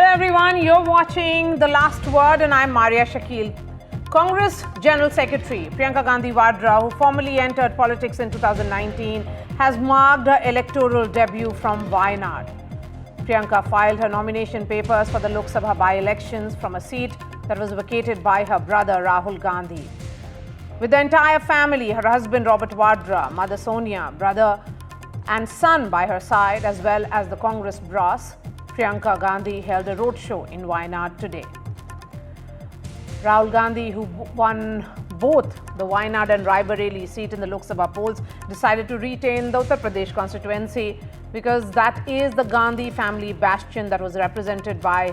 everyone, you're watching The Last Word and I'm Maria Shakil. Congress General Secretary Priyanka Gandhi Vadra, who formally entered politics in 2019, has marked her electoral debut from Wayanad. Priyanka filed her nomination papers for the Lok Sabha by-elections from a seat that was vacated by her brother Rahul Gandhi. With the entire family, her husband Robert Vadra, mother Sonia, brother and son by her side, as well as the Congress brass, Priyanka Gandhi held a roadshow in Wayanad today. Rahul Gandhi, who won both the Wayanad and Raebareli seat in the Lok Sabha polls, decided to retain the Uttar Pradesh constituency because that is the Gandhi family bastion that was represented by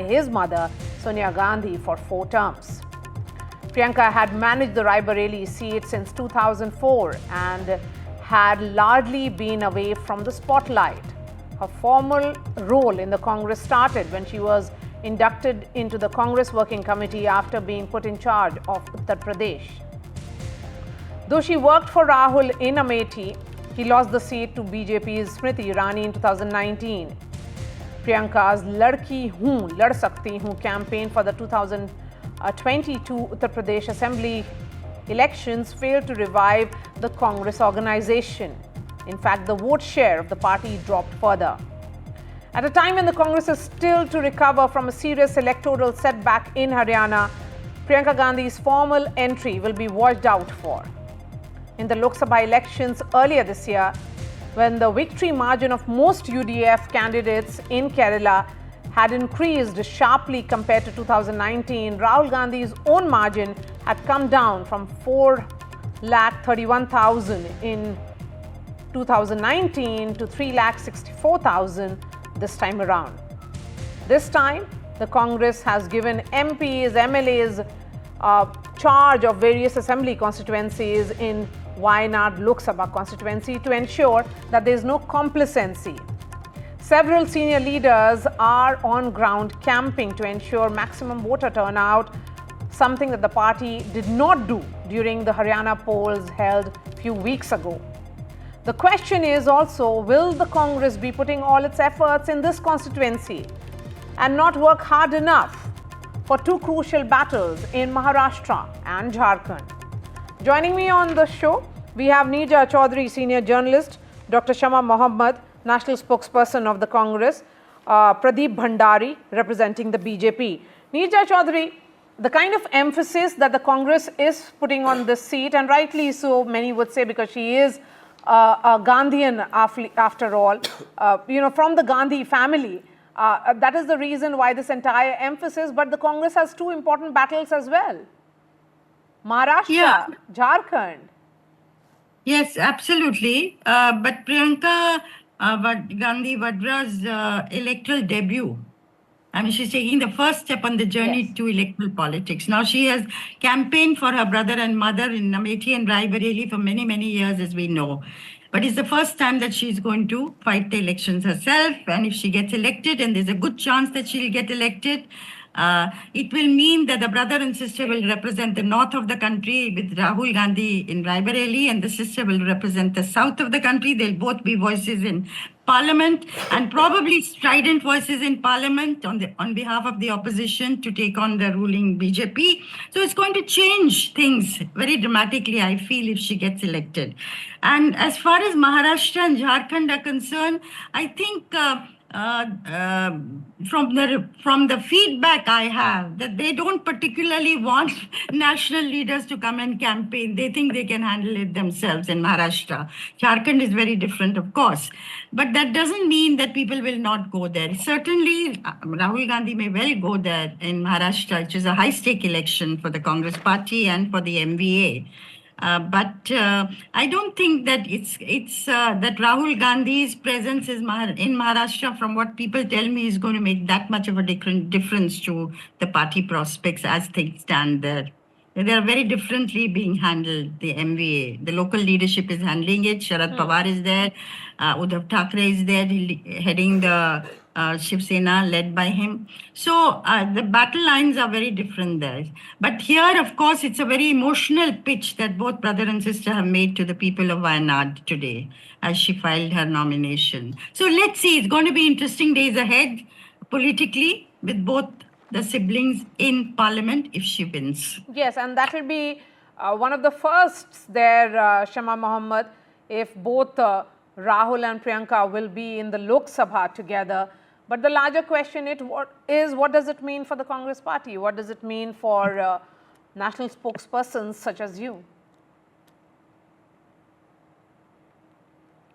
his mother, Sonia Gandhi, for 4 terms. Priyanka had managed the Raebareli seat since 2004 and had largely been away from the spotlight. Her formal role in the Congress started when she was inducted into the Congress Working Committee after being put in charge of Uttar Pradesh. Though she worked for Rahul in Amethi, he lost the seat to BJP's Smriti Irani in 2019. Priyanka's Ladki Hoon, Lad Sakti Hoon campaign for the 2022 Uttar Pradesh Assembly elections failed to revive the Congress organization. In fact, the vote share of the party dropped further. At a time when the Congress is still to recover from a serious electoral setback in Haryana, Priyanka Gandhi's formal entry will be watched out for. In the Lok Sabha elections earlier this year, when the victory margin of most UDF candidates in Kerala had increased sharply compared to 2019, Rahul Gandhi's own margin had come down from 4,31,000 in 2019 to 3,64,000 this time around. This time, the Congress has given MPs, MLAs charge of various assembly constituencies in Wayanad Lok Sabha constituency to ensure that there is no complacency. Several senior leaders are on ground camping to ensure maximum voter turnout, something that the party did not do during the Haryana polls held a few weeks ago. The question is also, will the Congress be putting all its efforts in this constituency and not work hard enough for 2 crucial battles in Maharashtra and Jharkhand? Joining me on the show, we have Neerja Chaudhary, senior journalist, Dr. Shama Mohammed, national spokesperson of the Congress, Pradeep Bhandari, representing the BJP. Neerja Chaudhary, the kind of emphasis that the Congress is putting on this seat, and rightly so, many would say, because she is a Gandhian after all, from the Gandhi family. That is the reason why this entire emphasis, but the Congress has 2 important battles as well. Maharashtra, Jharkhand. Yes, absolutely. But Priyanka Gandhi Vadra's electoral debut, I mean, she's taking the first step on the journey to electoral politics. Now, she has campaigned for her brother and mother in Amethi and Raebareli for many, many years, as we know. But it's the first time that she's going to fight the elections herself. And if she gets elected, and there's a good chance that she'll get elected, it will mean that the brother and sister will represent the north of the country with Rahul Gandhi in Raebareli, and the sister will represent the south of the country. They'll both be voices in Parliament, and probably strident voices in Parliament on behalf of the opposition to take on the ruling BJP. So it's going to change things very dramatically, I feel, if she gets elected. And as far as Maharashtra and Jharkhand are concerned, I think from the feedback I have, that they don't particularly want national leaders to come and campaign. They think they can handle it themselves in Maharashtra. Jharkhand is very different, of course. But that doesn't mean that people will not go there. Certainly, Rahul Gandhi may well go there in Maharashtra, which is a high-stake election for the Congress party and for the MVA. But I don't think that that Rahul Gandhi's presence in Maharashtra, from what people tell me, is going to make that much of a difference to the party prospects as things stand there. They are very differently being handled, the MVA. The local leadership is handling it. Sharad Pawar is there. Uddhav Thackeray is there, heading the Shiv Sena, led by him. So the battle lines are very different there. But here, of course, it's a very emotional pitch that both brother and sister have made to the people of Wayanad today as she filed her nomination. So let's see. It's going to be interesting days ahead. politically with both the siblings in parliament if she wins. Yes, and that will be one of the firsts there, Shama Mohammed, if both Rahul and Priyanka will be in the Lok Sabha together. But the larger question what does it mean for the Congress party? What does it mean for national spokespersons such as you?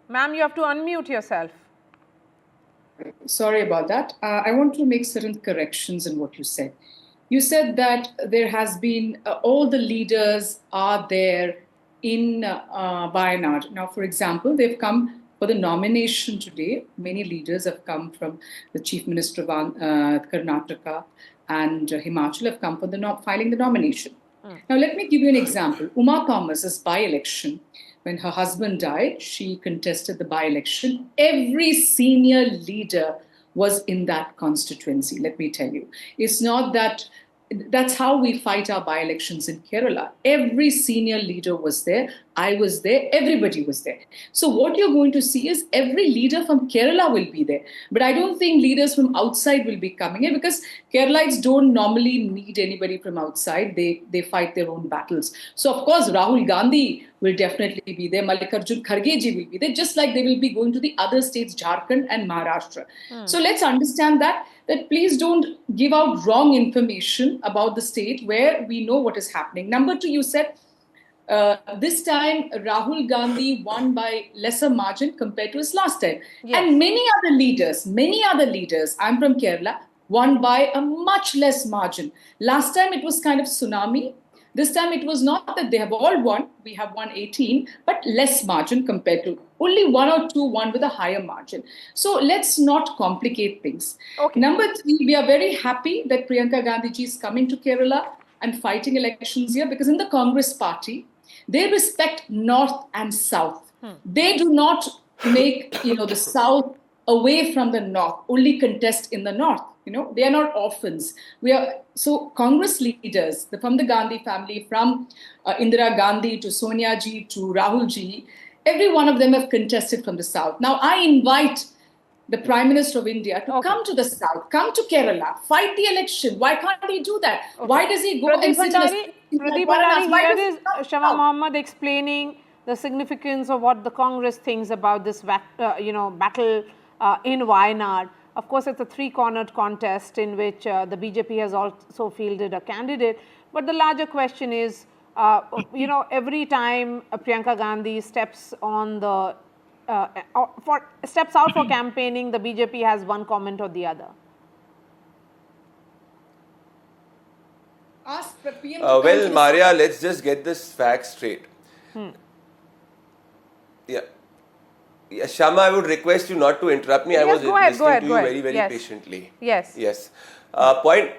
Ma'am, you have to unmute yourself. Sorry about that. I want to make certain corrections in what you said. You said that there has been, all the leaders are there in Wayanad. Now, for example, they've come for the nomination today. Many leaders have come from the Chief Minister of Karnataka and Himachal have come for filing the nomination. Now, let me give you an example. Uma Thomas's by-election, when her husband died, she contested the by-election. Every senior leader was in that constituency, let me tell you. It's not that, that's how we fight our by-elections in Kerala. Every senior leader was there. I was there. Everybody was there. So what you're going to see is every leader from Kerala will be there. But I don't think leaders from outside will be coming in because Keralites don't normally need anybody from outside. They fight their own battles. So of course, Rahul Gandhi will definitely be there. Mallikarjun Kharge ji will be there, just like they will be going to the other states, Jharkhand and Maharashtra. So let's understand that please don't give out wrong information about the state where we know what is happening. Number two, you said this time Rahul Gandhi won by lesser margin compared to his last time. Yes. And many other leaders, I'm from Kerala, won by a much less margin. Last time it was kind of tsunami. This time it was not that they have all won. We have won 18, but less margin compared to only one or two won with a higher margin. So let's not complicate things. Okay. Number three, we are very happy that Priyanka Gandhi ji is coming to Kerala and fighting elections here because in the Congress party, they respect North and South. They do not make, the South away from the North, only contest in the North. They are not orphans. So Congress leaders from the Gandhi family, from Indira Gandhi to Sonia ji to Rahul ji, every one of them have contested from the South. Now I invite the Prime Minister of India to come to the South, come to Kerala, fight the election. Why can't he do that? Okay. Why does he go and sit Pradeep Bhandari, here is Shama Mohammed explaining the significance of what the Congress thinks about this battle in Wayanad. Of course, it's a three-cornered contest in which the BJP has also fielded a candidate. But the larger question is, every time Priyanka Gandhi steps on the steps out for campaigning, the BJP has one comment or the other. Well, Maria, let's just get this fact straight. Yeah, Shama, I would request you not to interrupt me. Yes, I was listening to you very, very patiently. Yes. Point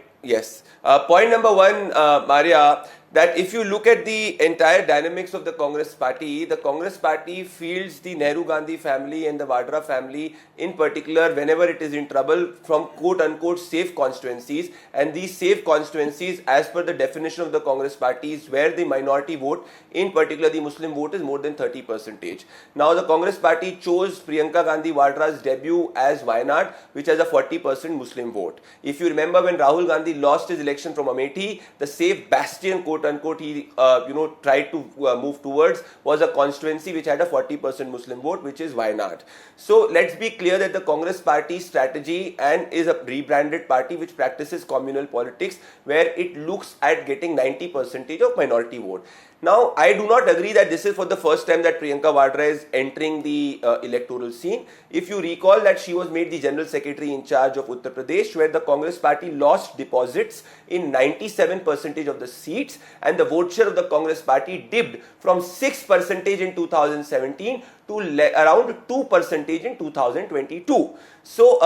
number one, Maria, that if you look at the entire dynamics of the Congress party fields the Nehru Gandhi family and the Vadra family in particular whenever it is in trouble from quote-unquote safe constituencies, and these safe constituencies as per the definition of the Congress party is where the minority vote, in particular the Muslim vote, is more than 30%. Now the Congress party chose Priyanka Gandhi Vadra's debut as Wayanad, which has a 40% Muslim vote. If you remember, when Rahul Gandhi lost his election from Amethi, the safe bastion quote-unquote he tried to move towards was a constituency which had a 40% Muslim vote, which is Wayanad. So let's be clear that the Congress party's strategy and is a rebranded party which practices communal politics where it looks at getting 90% of minority vote. Now, I do not agree that this is for the first time that Priyanka Vadra is entering the electoral scene. If you recall that she was made the General Secretary in charge of Uttar Pradesh, where the Congress party lost deposits in 97% of the seats, and the vote share of the Congress party dipped from 6% in 2017 to around 2% in 2022. So,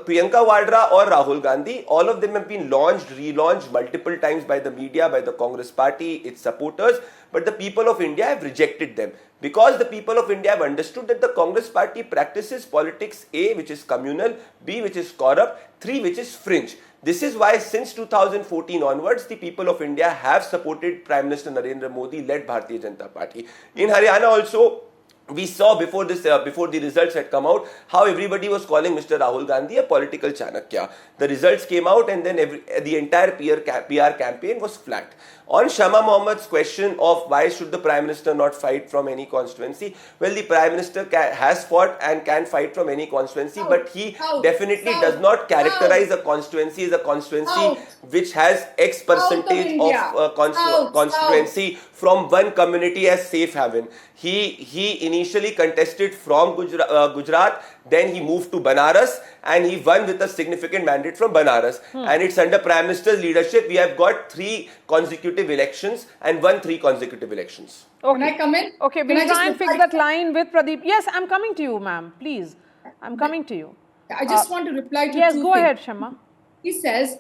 Priyanka Vadra or Rahul Gandhi, all of them have been relaunched multiple times by the media, by the Congress party, its supporters, but the people of India have rejected them because the people of India have understood that the Congress party practices politics A, which is communal, B, which is corrupt, 3, which is fringe. This is why since 2014 onwards, the people of India have supported Prime Minister Narendra Modi led Bharatiya Janata Party. In Haryana also, we saw before the results had come out, how everybody was calling Mr. Rahul Gandhi a political Chanakya. The results came out, and then the entire PR campaign was flat. On Shama Mohammad's question of why should the Prime Minister not fight from any constituency, well, the Prime Minister has fought and can fight from any constituency, but he definitely does not characterize a constituency as a constituency which has X percentage of constituency from one community as safe haven. He initially contested from Gujarat, then he moved to Banaras, and he won with a significant mandate from Banaras. And it's under Prime Minister's leadership we have got 3 consecutive elections and won 3 consecutive elections. Okay. Can I come in? Okay, we'll try and fix that line with Pradeep. Yes, I'm coming to you, ma'am. Please, I'm coming to you. I just want to reply to yes, two go things. ahead, Shama. He says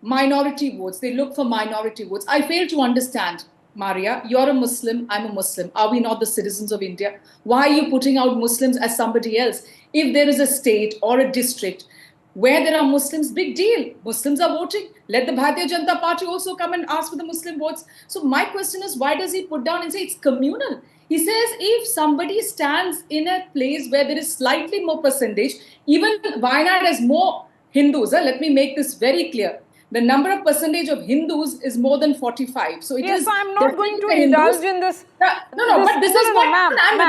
minority votes. They look for minority votes. I fail to understand. Maria, you're a Muslim, I'm a Muslim. Are we not the citizens of India? Why are you putting out Muslims as somebody else? If there is a state or a district where there are Muslims, big deal. Muslims are voting. Let the Bharatiya Janata Party also come and ask for the Muslim votes. So my question is, why does he put down and say it's communal? He says if somebody stands in a place where there is slightly more percentage, even Wayanad has more Hindus. Let me make this very clear. The number of percentage of Hindus is more than 45. So it Yes, is I'm not going to Hindus. indulge in this. No, but this is what ma'am, I'm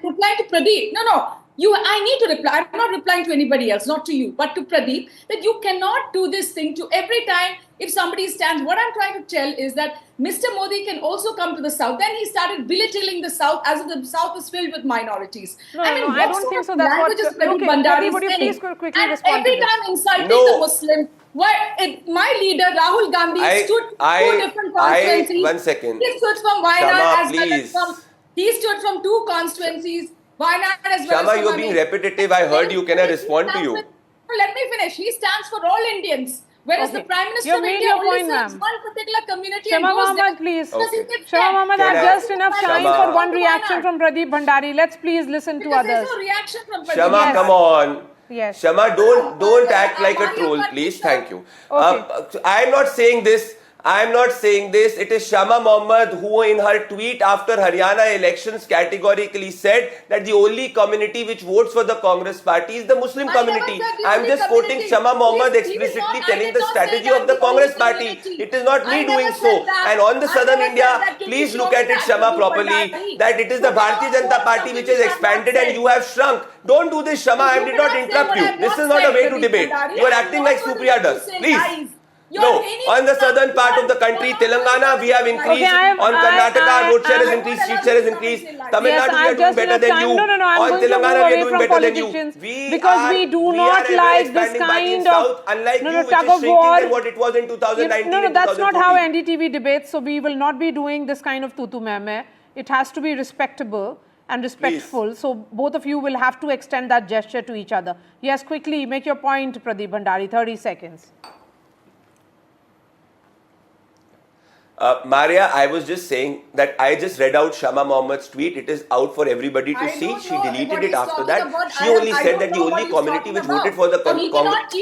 replying to Pradeep. I need to reply. I'm not replying to anybody else, not to you, but to Pradeep, that you cannot do this thing to every time if somebody stands. What I'm trying to tell is that Mr. Modi can also come to the South. Then he started belittling the South as if the South is filled with minorities. I don't think so. That's what. Okay, Pradeep, would you please quickly respond every to this? time insulting the Muslim. My leader Rahul Gandhi stood two different constituencies. One second. He stood from Wayanad Shama, as well as from. He stood from 2 constituencies. Wayanad as well. Shama, you're being repetitive. I heard you. Can I respond to you? Let me finish. He stands for all Indians. Whereas the Prime Minister of India only serves one particular community. Shama Mohammed, please. Shama Mohammed, I have just enough time for one reaction from Pradeep Bhandari. Let's please listen to others. There's no reaction from Pradeep. Shama, come on. Yes. Shama, don't act like a troll, please. Thank you. Okay. I am not saying this. It is Shama Mohammed who in her tweet after Haryana elections categorically said that the only community which votes for the Congress party is the Muslim community. I am just quoting Shama Mohammed explicitly telling the strategy of the Congress party. It is not me doing so. And on the southern India, please look at it, Shama, properly, that it is the Bharatiya Janata Party which has expanded and you have shrunk. Don't do this, Shama. I did not interrupt you. This is not a way to debate. You are acting like Supriya does. Please. No, on the southern part of the country, Telangana, we have increased. On Karnataka, road share has increased, street share has increased. Tamil Nadu, we are doing better than you. On Telangana, we are doing better than you. Because we do not like this kind of tug of war. Than what it was in 2019. No, that's not how NDTV debates. So we will not be doing this kind of tutu meme. It has to be respectable and respectful. Please. So both of you will have to extend that gesture to each other. Yes, quickly make your point, Pradeep Bhandari. 30 seconds. Maria, I was just saying that I just read out Shama Mohammed's tweet. It is out for everybody to see. She deleted it after that. She only said that the only community which voted for the Congress.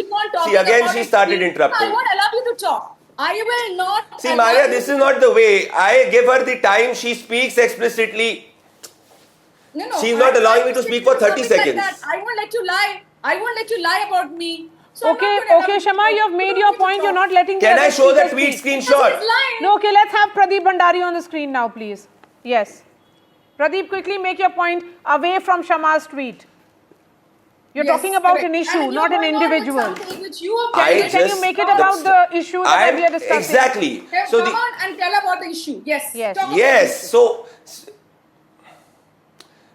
See, again she started interrupting. I won't allow you to talk. I will not. See, Maria, this is not the way. I give her the time. She speaks explicitly. No, she's not allowing me to speak for 30 seconds. I won't let you lie. I won't let you lie about me. So okay, Shama, you have made your point. You're not letting. Can I show the tweet screenshot? No, okay, let's have Pradeep Bhandari on the screen now, please. Yes. Pradeep, quickly make your point away from Shama's tweet. You're talking about an issue, not an individual. Can you make it about the issue that we are discussing? Exactly. So come on and tell about the issue. Yes. Yes. So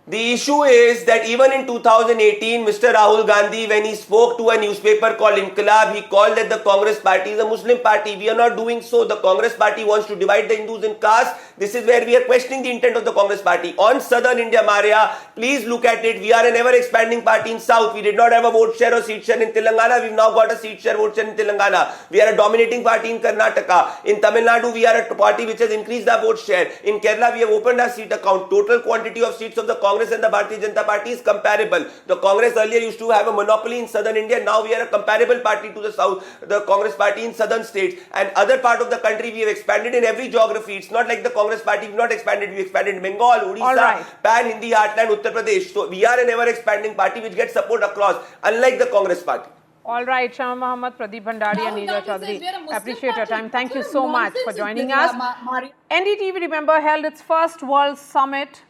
the issue is that even in 2018, Mr. Rahul Gandhi, when he spoke to a newspaper called Inqilab, he called that the Congress party is a Muslim party. We are not doing so. The Congress party wants to divide the Hindus in caste. This is where we are questioning the intent of the Congress party. On southern India, Maria, please look at it. We are an ever expanding party in south. We did not have a vote share or seat share in Telangana. We've now got a seat share, vote share in Telangana. We are a dominating party in Karnataka. In Tamil Nadu, we are a party which has increased our vote share. In Kerala, we have opened our seat account. Total quantity of seats of the Congress Congress and the Bharatiya Janata Party is comparable. The Congress earlier used to have a monopoly in southern India. Now we are a comparable party to the south, the Congress party in southern states. And other part of the country we have expanded in every geography. It's not like the Congress party, we've not expanded. We expanded in Bengal, Odisha, Pan-Hindi heartland, Uttar Pradesh. So we are an ever-expanding party which gets support across, unlike the Congress party. All right, Shah Mohammed, Pradeep Bhandari and Neerja Chaudhary, appreciate your time. Thank you so much for joining us. NDTV, remember, held its first World Summit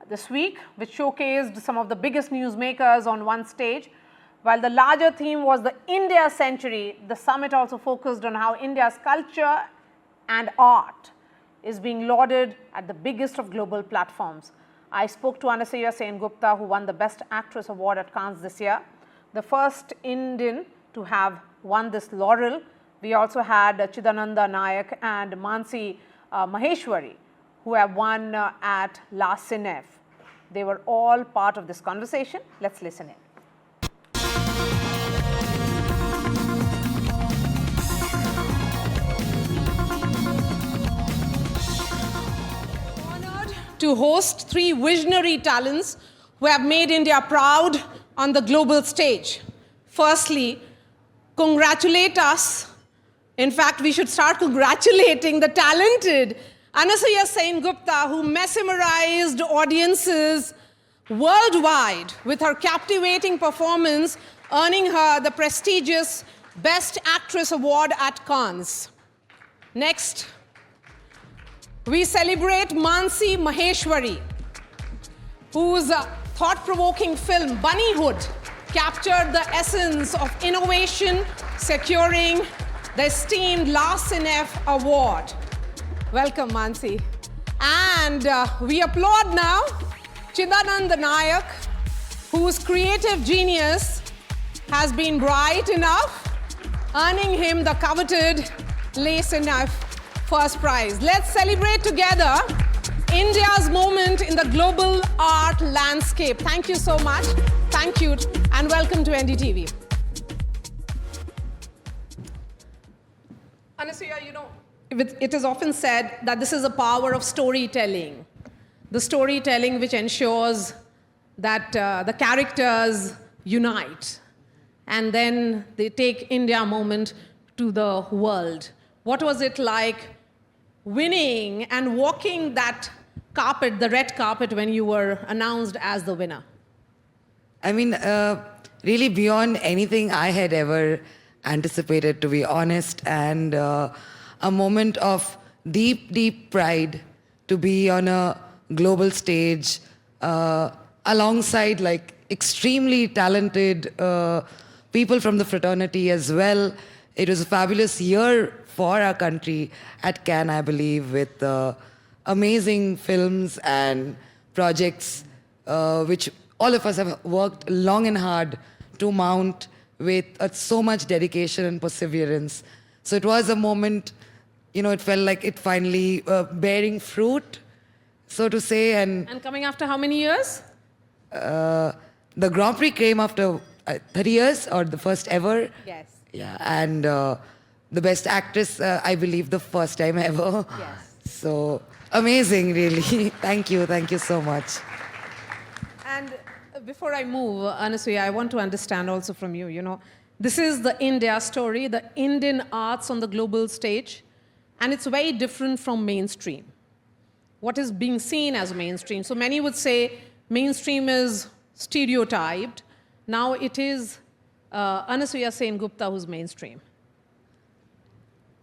this week, which showcased some of the biggest newsmakers on one stage. While the larger theme was the India Century, the summit also focused on how India's culture and art is being lauded at the biggest of global platforms. I spoke to Anasuya Sen-Gupta, who won the Best Actress Award at Cannes this year, the first Indian to have won this laurel. We also had Chidananda Nayak and Mansi Maheshwari, who have won at La Cinef. They were all part of this conversation. Let's listen in. Honored to host three visionary talents who have made India proud on the global stage. Firstly, congratulate us. In fact, we should start congratulating the talented Anasuya Sen-Gupta, who mesmerized audiences worldwide with her captivating performance, earning her the prestigious Best Actress Award at Cannes. Next, we celebrate Mansi Maheshwari, whose thought-provoking film Bunnyhood captured the essence of innovation, securing the esteemed La Cinef Award. Welcome, Mansi. And we applaud now Chidananda Nayak, whose creative genius has been bright enough, earning him the coveted La Cinef first prize. Let's celebrate together India's moment in the global art landscape. Thank you so much. Thank you, and welcome to NDTV. Anasuya, you know, it is often said that this is the power of storytelling. The storytelling which ensures that the characters unite, and then they take India moment to the world. What was it like winning and walking that carpet, the red carpet, when you were announced as the winner? I mean, really beyond anything I had ever anticipated, to be honest, and a moment of deep, deep pride to be on a global stage alongside like extremely talented people from the fraternity as well. It was a fabulous year for our country at Cannes, I believe, with amazing films and projects which all of us have worked long and hard to mount with so much dedication and perseverance. So it was a moment, you know, it felt like it finally bearing fruit, so to say. And coming after how many years? The Grand Prix came after 30 years, or the first ever. Yes. Yeah, and the Best Actress, I believe, the first time ever. Yes. So amazing, really. Thank you so much. And before I move, Anasuya, I want to understand also from you, you know, this is the India story, the Indian arts on the global stage, and it's very different from mainstream. What is being seen as mainstream? So many would say mainstream is stereotyped. Now it is Anasuya Sen-Gupta who's mainstream.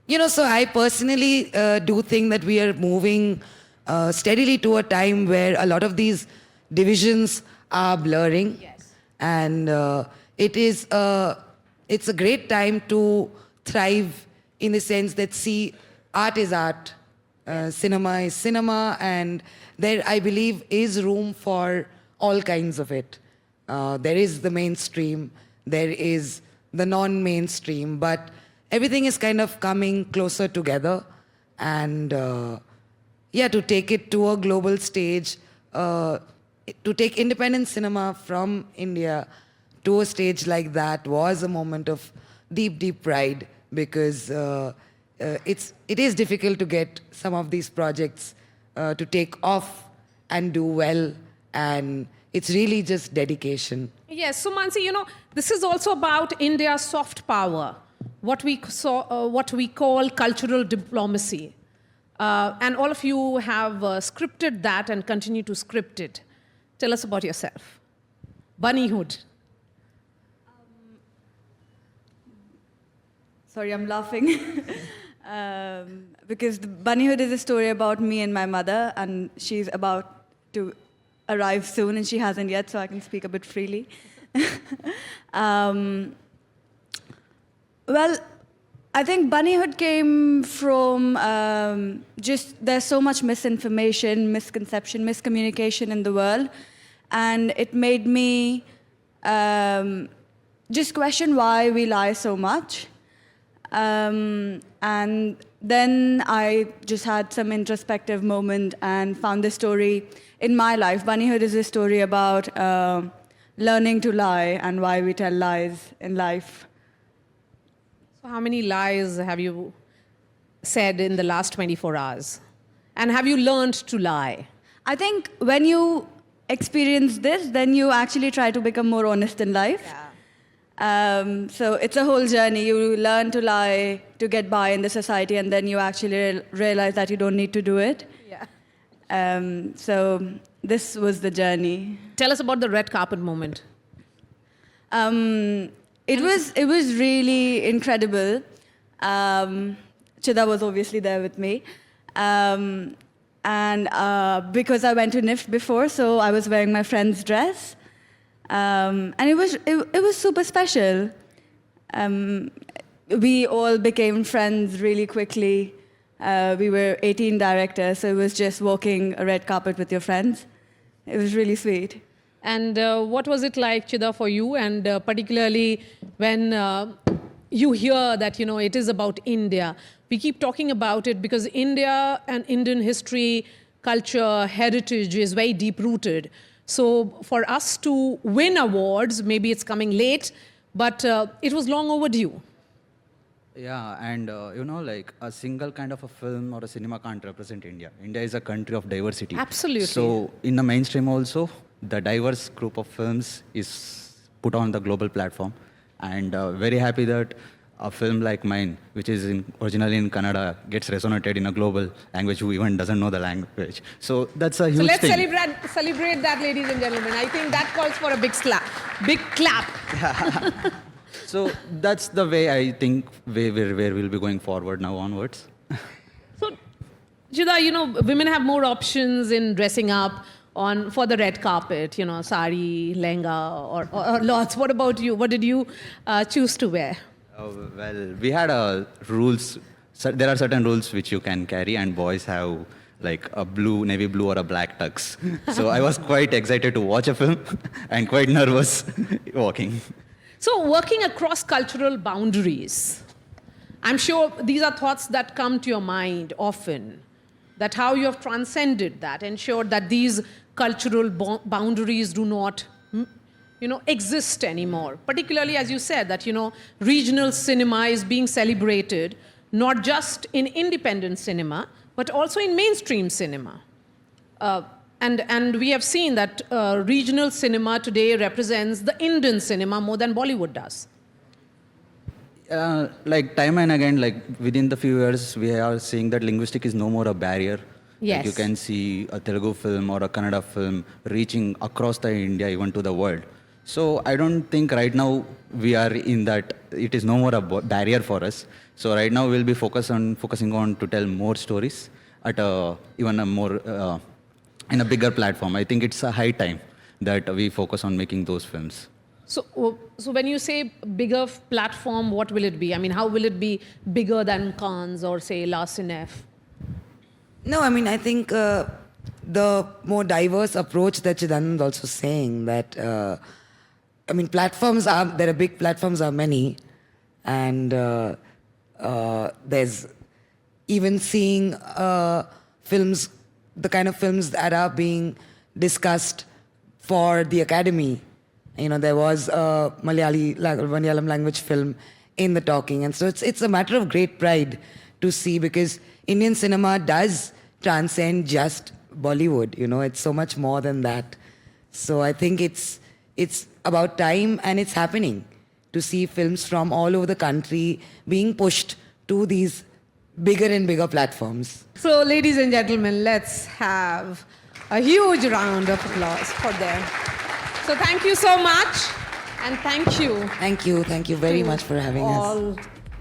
You know, so I personally do think that we are moving steadily to a time where a lot of these divisions are blurring. Yes. And it's a great time to thrive in the sense that, see, art is art, cinema is cinema, and there, I believe, is room for all kinds of it. There is the mainstream, there is the non-mainstream, but everything is kind of coming closer together. And yeah, to take it to a global stage, to take independent cinema from India to a stage like that was a moment of deep, deep pride, because it is difficult to get some of these projects to take off and do well and it's really just dedication. Yes, so Mansi, this is also about India's soft power, what we call cultural diplomacy. And all of you have scripted that and continue to script it. Tell us about yourself. Bunnyhood. Sorry, I'm laughing. Because the Bunnyhood is a story about me and my mother, and she's about to arrive soon, and she hasn't yet, so I can speak a bit freely. Well, I think Bunnyhood came from just there's so much misinformation, misconception, miscommunication in the world, and it made me just question why we lie so much. And then I just had some introspective moment and found this story in my life. Bunnyhood is a story about learning to lie and why we tell lies in life. So how many lies have you said in the last 24 hours? And have you learned to lie? I think when you experience this, then you actually try to become more honest in life. Yeah. So it's a whole journey. You learn to lie to get by in the society, and then you actually realize that you don't need to do it. Yeah. So this was the journey. Tell us about the red carpet moment. It was really incredible. Chida was obviously there with me. And because I went to NIFT before, so I was wearing my friend's dress. And it was super special. We all became friends really quickly. We were 18 directors, so it was just walking a red carpet with your friends. It was really sweet. And what was it like, Chida, for you? And particularly when you hear that, it is about India. We keep talking about it because India and Indian history, culture, heritage is very deep-rooted. So for us to win awards, maybe it's coming late, but it was long overdue. Yeah, and like a single kind of a film or a cinema can't represent India. India is a country of diversity. Absolutely. So in the mainstream also, the diverse group of films is put on the global platform. And very happy that a film like mine, which is originally in Kannada, gets resonated in a global language who even doesn't know the language. So that's a huge So let's thing. celebrate that, ladies and gentlemen. I think that calls for a big clap. So that's the way I think where we'll be going forward now onwards. So, Jida, women have more options in dressing up for the red carpet, sari, lehenga, or lots. What about you? What did you choose to wear? Well, we had rules. So there are certain rules which you can carry, and boys have like a navy blue or a black tux. So I was quite excited to watch a film and quite nervous walking. So working across cultural boundaries, I'm sure these are thoughts that come to your mind often, that how you have transcended that, ensured that these cultural boundaries do not exist anymore. Particularly, as you said, that, regional cinema is being celebrated, not just in independent cinema, but also in mainstream cinema. And we have seen that regional cinema today represents the Indian cinema more than Bollywood does. Like time and again, like within the few years, we are seeing that linguistic is no more a barrier. Yes. Like you can see a Telugu film or a Kannada film reaching across the India, even to the world. So I don't think right now we are in that, it is no more a barrier for us. So right now we'll be focusing on to tell more stories at even a more, in a bigger platform. I think it's a high time that we focus on making those films. So when you say bigger platform, what will it be? I mean, how will it be bigger than Cannes or say La Cinef? No, I think the more diverse approach that Chidanand is also saying that, platforms are many, and there's even seeing films, the kind of films that are being discussed for the Academy. There was a Malayalam language film in the talking, and so it's a matter of great pride to see, because Indian cinema does transcend just Bollywood. It's so much more than that. So I think it's about time, and it's happening, to see films from all over the country being pushed to these bigger and bigger platforms. So, ladies and gentlemen, let's have a huge round of applause for them. So, thank you so much, and thank you. Thank you very much for having us. All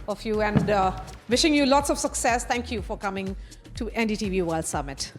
of you, and wishing you lots of success. Thank you for coming to NDTV World Summit.